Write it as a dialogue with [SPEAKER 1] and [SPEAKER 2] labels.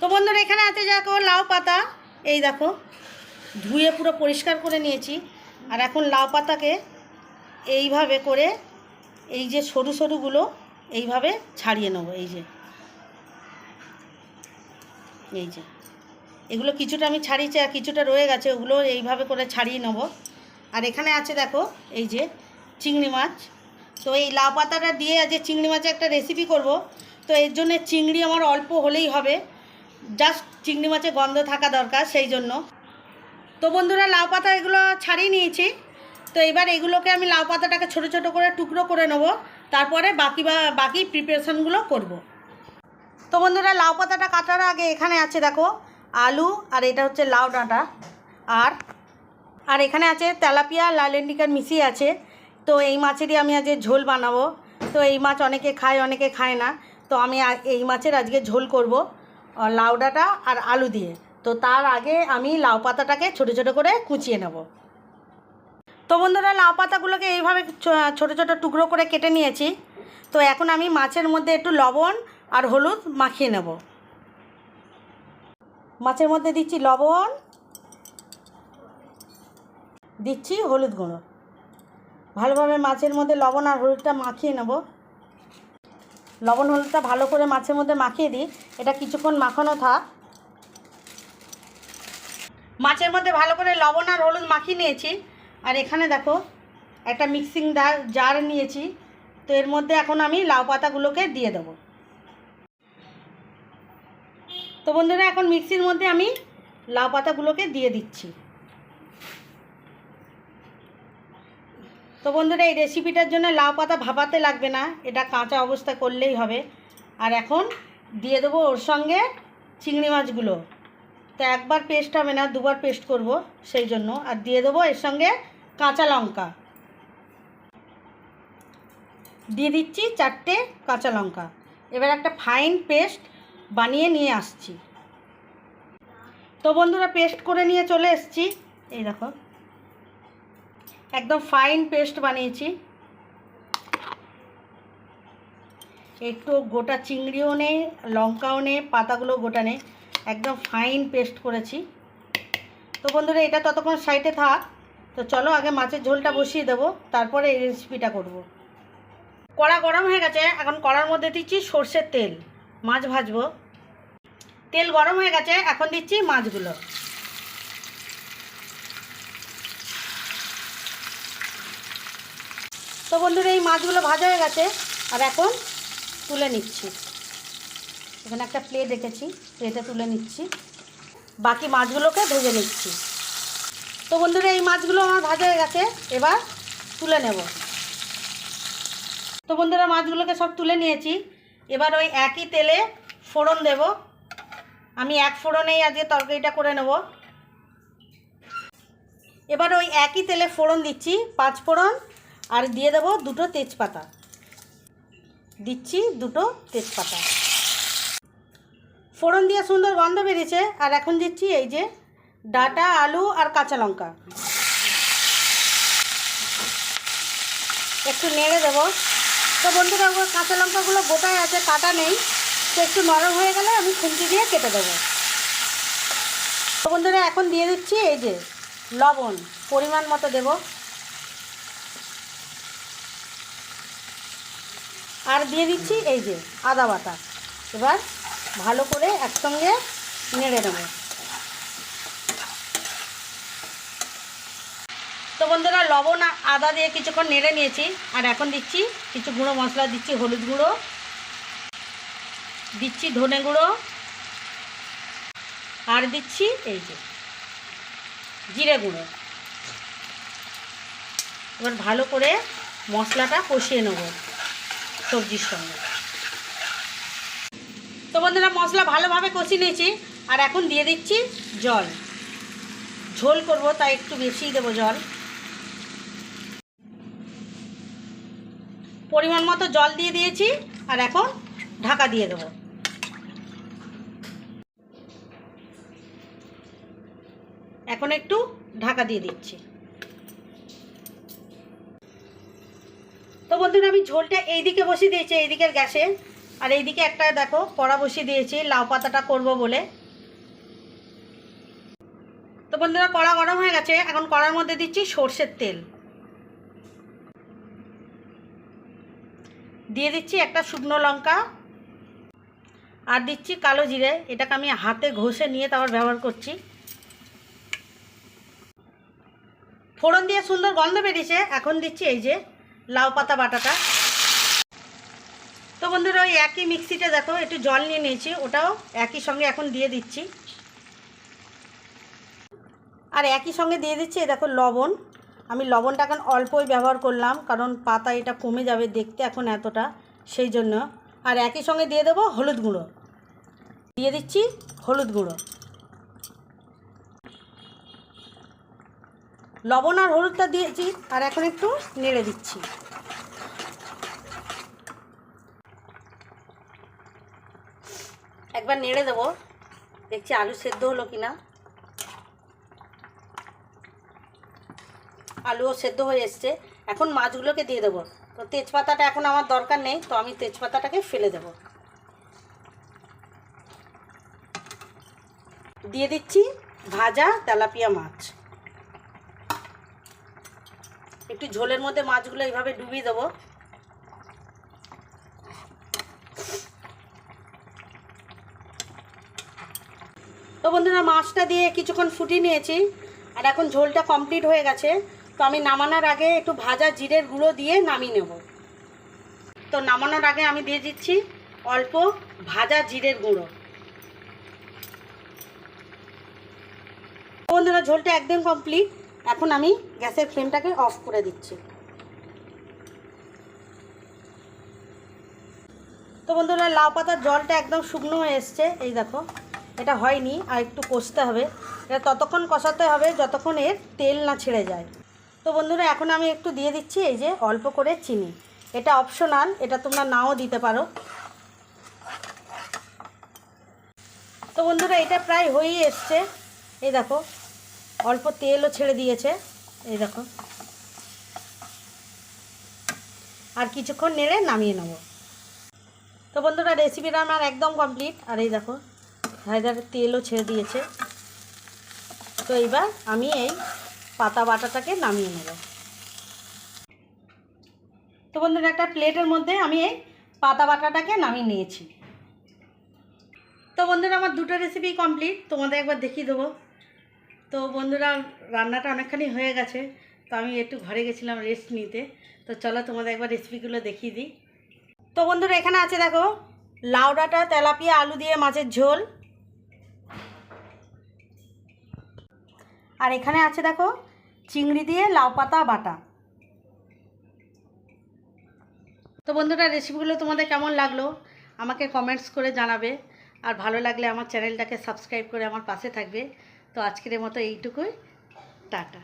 [SPEAKER 1] তো বন্ধুরা এখানে আছে দেখো লাউ পাতা, এই দেখো ধুয়ে পুরো পরিষ্কার করে নিয়েছি। আর এখন লাউ পাতাকে এইভাবে করে এই যে সরু সরুগুলো এইভাবে ছাড়িয়ে নেব। এই যে এগুলো কিছুটা আমি ছাড়িয়েছি আর কিছুটা রয়ে গেছে, ওগুলো এইভাবে করে ছাড়িয়ে নেব। আর এখানে আছে দেখো এই যে চিংড়ি মাছ। তো এই লাউ পাতাটা দিয়ে আজ চিংড়ি মাছের একটা রেসিপি করব। তো এর জন্য চিংড়ি আমার অল্প হলেই হবে, জাস্ট চিংড়ি মাছের গন্ধ থাকা দরকার, সেই জন্য। তো বন্ধুরা লাউ পাতা এগুলো ছাড়িয়ে নিয়েছি। তো এবার এগুলোকে আমি লাউ পাতাটাকে ছোটো ছোটো করে টুকরো করে নেব, তারপরে বাকি প্রিপারেশানগুলো করব। তো বন্ধুরা লাউ পাতাটা কাটার আগে এখানে আছে দেখো আলু, আর এটা হচ্ছে লাউ ডাঁটা, আর এখানে আছে তেলাপিয়া লাল ইন্ডিকার মিশিয়ে আছে। তো এই মাছেরই আমি আজকে ঝোল বানাবো। তো এই মাছ অনেকে খায় অনেকে খায় না, তো আমি এই মাছের আজকে ঝোল করব লাউ ডাঁটা আর আলু দিয়ে। তো তার আগে আমি লাউ পাতাটাকে ছোটো ছোটো করে কুচিয়ে নেব। তো বন্ধুরা লাউ পাতাগুলোকে এইভাবে ছোটো ছোটো টুকরো করে কেটে নিয়েছি। তো এখন আমি মাছের মধ্যে একটু লবণ আর হলুদ মাখিয়ে নেব। মাছের মধ্যে দিচ্ছি লবণ, দিচ্ছি হলুদ গুঁড়ো। ভালোভাবে মাছের মধ্যে লবণ আর হলুদটা মাখিয়ে নেব। লবণ হলুদটা ভালো করে মাছের মধ্যে মাখিয়ে দিই, এটা কিছুক্ষণ মাখানো থাক। মাছের মধ্যে ভালো করে লবণ আর হলুদ মাখিয়ে নিয়েছি। আর এখানে দেখো একটা মিক্সিং জার নিয়েছি। তো এর মধ্যে এখন আমি লাউ পাতাগুলোকে দিয়ে দেবো। তো বন্ধুরা এখন মিক্সির মধ্যে আমি লাউ পাতাগুলোকে দিয়ে দিচ্ছি। তো বন্ধুরা এই রেসিপিটার জন্য লাউ পাতা ভাপাতে লাগবে না, এটা কাঁচা অবস্থা করলেই হবে। আর এখন দিয়ে দেবো ওর সঙ্গে চিংড়ি মাছগুলো। তো একবার পেস্ট হবে না, দুবার পেস্ট করব, সেই জন্য। আর দিয়ে দেবো এর সঙ্গে কাঁচা লঙ্কা, দিয়ে দিচ্ছি 4টে কাঁচা লঙ্কা। এবার একটা ফাইন পেস্ট বানিয়ে নিয়ে আসছি। তো বন্ধুরা পেস্ট করে নিয়ে চলে এসেছি, এই দেখো একদম ফাইন পেস্ট বানিয়েছি। একটু গোটা চিংড়িও নেই, লঙ্কাও নেই, পাতাগুলো গোটা নেই, একদম ফাইন পেস্ট করেছি। তো বন্ধুরা এটা ততক্ষণ সাইডে থাক। তো চলো আগে মাছের ঝোলটা বসিয়ে দেবো, তারপরে এই রেসিপিটা করব। কড়া গরম হয়ে গেছে, এখন কড়ার মধ্যে দিচ্ছি সর্ষের তেল, মাছ ভাজবো। তেল গরম হয়ে গেছে, এখন দিচ্ছি মাছগুলো। তো বন্ধুরা এই মাছগুলো ভাজা হয়ে গেছে, আর এখন তুলে নিচ্ছি। এখানে একটা প্লেট রেখেছি, প্লেটে তুলে নিচ্ছি। বাকি মাছগুলোকে ভেজে নিচ্ছি। তো বন্ধুরা এই মাছগুলো আমার ভাজা হয়ে গেছে, এবার তুলে নেব। তো বন্ধুরা মাছগুলোকে সব তুলে নিয়েছি। এবার ওই একই তেলে ফোড়ন দেব। আমি এক ফোড়নেই আজকে তরকারিটা করে নেব। এবার ওই একই তেলে ফোড়ন দিচ্ছি 5 ফোড়ন, আর দিয়ে দেবো 2টো তেজপাতা, দিচ্ছি 2টো তেজপাতা। ফোড়ন দিয়ে সুন্দর গন্ধ বেরিয়েছে। আর এখন দিচ্ছি এই যে ডাঁটা, আলু আর কাঁচা লঙ্কা, একটু নেড়ে দেবো। তো বন্ধুরা কাঁচা লঙ্কাগুলো গোটায় আছে, কাটা নেই। তো একটু নরম হয়ে গেলে আমি খুন্তি দিয়ে কেটে দেবো। তো বন্ধুরা এখন দিয়ে দিচ্ছি এই যে লবণ, পরিমাণ মতো দেব। আর দিয়ে দিচ্ছি এই যে আদা বাটা। এবার ভালো করে একসঙ্গে নেড়ে নেব। তো বন্ধুরা লবণ আর আদা দিয়ে কিছুক্ষণ নেড়ে নিয়েছি। আর এখন দিচ্ছি কিছু গুঁড়ো মশলা, দিচ্ছি হলুদ গুঁড়ো, দিচ্ছি ধনে গুঁড়ো, আর দিচ্ছি এই যে জিরে গুঁড়ো। এবার ভালো করে মশলাটা কষিয়ে নেব সবজির সঙ্গে। তো বন্ধুরা মশলা ভালোভাবে কষিয়ে নিয়েছি। আর এখন দিয়ে দিচ্ছি জল, ঝোল করব তাই একটু বেশিই দেবো জল। পরিমাণ মতো জল দিয়ে দিয়েছি। আর এখন ঢাকা দিয়ে দেবো। এখন একটু ঢাকা দিয়ে দিচ্ছি। তো বন্ধুরা আমি ঝোলটা এইদিকে বসিয়ে দিয়েছি, এইদিকের গ্যাসে। আর এইদিকে একটা দেখো কড়া বসিয়ে দিয়েছি লাউ পাতাটা করব বলে। তো বন্ধুরা কড়া গরম হয়ে গেছে, এখন কড়ার মধ্যে দিচ্ছি সর্ষের তেল, দিয়ে দিচ্ছি একটা শুকনো লঙ্কা, আর দিচ্ছি কালো জিরে। এটাকে আমি হাতে ঘষে নিয়ে তারপর ব্যবহার করছি। ফোড়ন দিয়ে সুন্দর গন্ধ বেরিয়েছে, এখন দিচ্ছি এই যে লাউ পাতা বাটাটা। তো বন্ধুরা ওই একই মিক্সিতে দেখো একটু জল নিয়ে নিয়েছি, ওটাও একই সঙ্গে এখন দিয়ে দিচ্ছি। আর একই সঙ্গে দিয়ে দিচ্ছি এই দেখো লবণ। আমি লবণটা এখন অল্পই ব্যবহার করলাম, কারণ পাতা এটা কমে যাবে দেখতে এখন এতটা, সেই জন্য। আর একই সঙ্গে দিয়ে দেবো হলুদ গুঁড়ো, দিয়ে দিচ্ছি হলুদ গুঁড়ো। লবণ আর হলুদটা দিয়েছি, আর এখন একটু নেড়ে দিচ্ছি। একবার নেড়ে দেবো, দেখছি আলু সেদ্ধ হলো কিনা। আলুও সেদ্ধ হয়ে এসছে, এখন মাছগুলোকে দিয়ে দেবো। তো তেজপাতাটা এখন আমার দরকার নেই, তো আমি তেজপাতাটাকে ফেলে দেব। দিয়ে দিচ্ছি ভাজা তেলাপিয়া মাছ। একটু ঝোলের মধ্যে মাছগুলো এইভাবে ডুবিয়ে দেবো। তো বন্ধুরা মাছটা দিয়ে কিছুক্ষণ ফুটিয়ে নিয়েছি, আর এখন ঝোলটা কমপ্লিট হয়ে গেছে। তো আমি নামানোর আগে একটু ভাজা জিরের গুঁড়ো দিয়ে নামিয়ে নেব। তো নামানোর আগে আমি দিয়ে দিচ্ছি অল্প ভাজা জিরের গুঁড়ো। বন্ধুরা ঝোলটা একদম কমপ্লিট, এখন আমি গ্যাসের ফ্লেমটাকে অফ করে দিচ্ছি। তো বন্ধুরা লাউ পাতার জলটা একদম শুকনো হয়ে এসছে, এই দেখো এটা হয়নি, আর একটু কষতে হবে। এটা ততক্ষণ কষাতে হবে যতক্ষণ এর তেল না ছেড়ে যায়। তো বন্ধুরা এখন আমি একটু দিয়ে দিচ্ছি এই যে অল্প করে চিনি। এটা অপশনাল, এটা তোমরা নাও দিতে পারো। তো বন্ধুরা এটা প্রায় হয়েই এসছে, এই দেখো অল্প তেলও ছেড়ে দিয়েছে, এই দেখো। আর কিছুক্ষণ নেড়ে নামিয়ে নেব। তো বন্ধুরা রেসিপিটা আমার একদম কমপ্লিট, আর এই দেখো ভাইদারের তেলও ছেড়ে দিয়েছে। তো এইবার আমি এই পাতা বাটাটাকে নামিয়ে নেব। তো বন্ধুরা একটা প্লেটের মধ্যে আমি এই পাতা বাটাটাকে নামিয়ে নিয়েছি। তো বন্ধুরা আমার দুটো রেসিপি কমপ্লিট, তোমাদের একবার দেখিয়ে দেবো। তো বন্ধুরা রান্নাটা অনেকখানি হয়ে গেছে, তো আমি একটু ঘরে গেছিলাম রেস্ট নিতে। তো চলো তোমাদের একবার রেসিপিগুলো দেখিয়ে দিই। তো বন্ধুরা এখানে আছে দেখো লাউ ডাঁটা তেলাপিয়া আলু দিয়ে মাছের ঝোল, আর এখানে আছে দেখো চিংড়ি দিয়ে লাউ পাতা বাটা। তো বন্ধুরা রেসিপিগুলো তোমাদের কেমন লাগলো আমাকে কমেন্টস করে জানাবে, আর ভালো লাগলে আমার চ্যানেলটাকে সাবস্ক্রাইব করে আমার পাশে থাকবে। তো আজকের মতো এইটুকুই, টাটা।